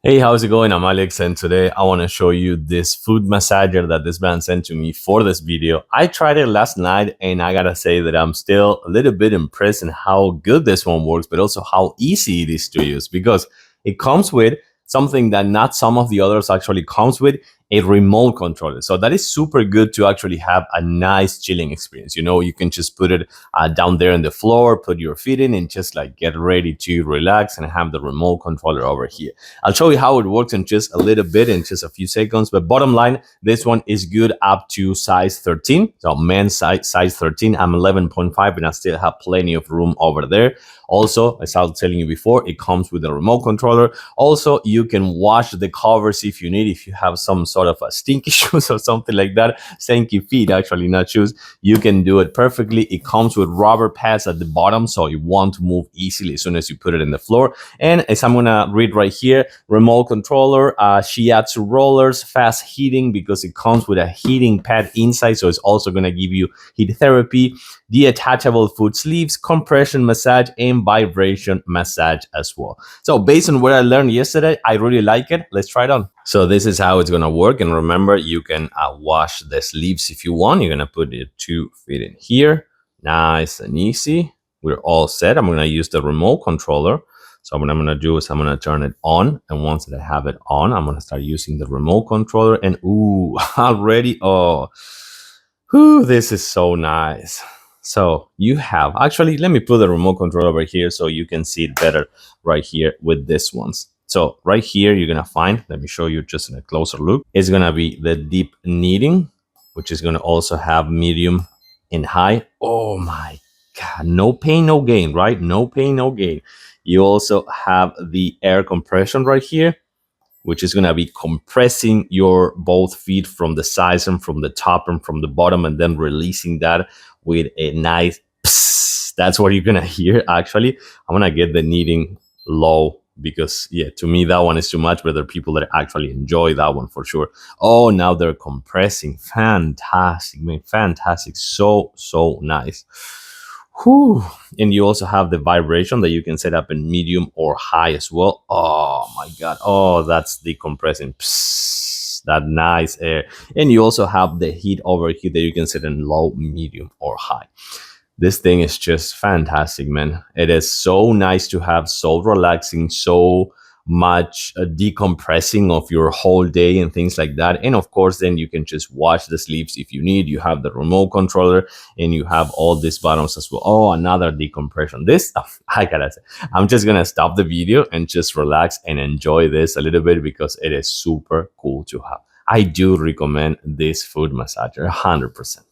Hey, how's it going? I'm Alex, and today I want to show you this foot massager that this man sent to me for this video. I tried it last night, and I gotta say that I'm still a little bit impressed in how good this one works, but also how easy it is to use, because it comes with something that not some of the others actually comes with, a remote controller. So that is super good to actually have a nice chilling experience. You know, you can just put it down there on the floor, put your feet in, and just like get ready to relax and have the remote controller over here. I'll show you how it works in just a little bit, in just a few seconds. But bottom line, this one is good up to size 13. So men's size 13. I'm 11.5, and I still have plenty of room over there. Also, as I was telling you before, it comes with a remote controller. Also, you can wash the covers if you need, if you have some sort of a stinky shoes or something like that. Stinky feet, actually, not shoes. You can do it perfectly. It comes with rubber pads at the bottom, so it won't move easily as soon as you put it in the floor. And as I'm gonna read right here, remote controller, Shiatsu rollers, fast heating, because it comes with a heating pad inside, so it's also gonna give you heat therapy, detachable foot sleeves, compression massage, and vibration massage as well. So based on what I learned yesterday, I really like it. Let's try it on. So this is how it's gonna work, and remember, you can wash the sleeves if you want. You're gonna put your 2 feet in here, nice and easy. We're all set. I'm gonna use the remote controller. So what I'm gonna do is I'm gonna turn it on, and once that I have it on, I'm gonna start using the remote controller. And ooh, already, oh, whew, this is so nice. So you have, actually, let me put the remote control over here so you can see it better right here with this ones. So right here, you're gonna find, let me show you just in a closer look. It's gonna be the deep kneading, which is gonna also have medium and high. Oh my God, no pain, no gain, right? No pain, no gain. You also have the air compression right here, which is going to be compressing your both feet from the sides and from the top and from the bottom, and then releasing that with a nice psst. That's what you're going to hear. Actually, I'm going to get the kneading low, because yeah, to me that one is too much, but there are people that actually enjoy that one for sure. Oh, now they're compressing. Fantastic, man. Fantastic. So nice. Whew. And you also have the vibration that you can set up in medium or high as well. Oh my God. Oh, that's decompressing. Psst, that nice air. And you also have the heat over here that you can set in low, medium, or high. This thing is just fantastic, man. It is so nice to have, so relaxing, so much decompressing of your whole day and things like that. And of course, then you can just wash the sleeves if you need. You have the remote controller, and you have all these buttons as well. Oh, another decompression. This stuff, I gotta say, I'm just gonna stop the video and just relax and enjoy this a little bit, because it is super cool to have. I do recommend this foot massager 100%.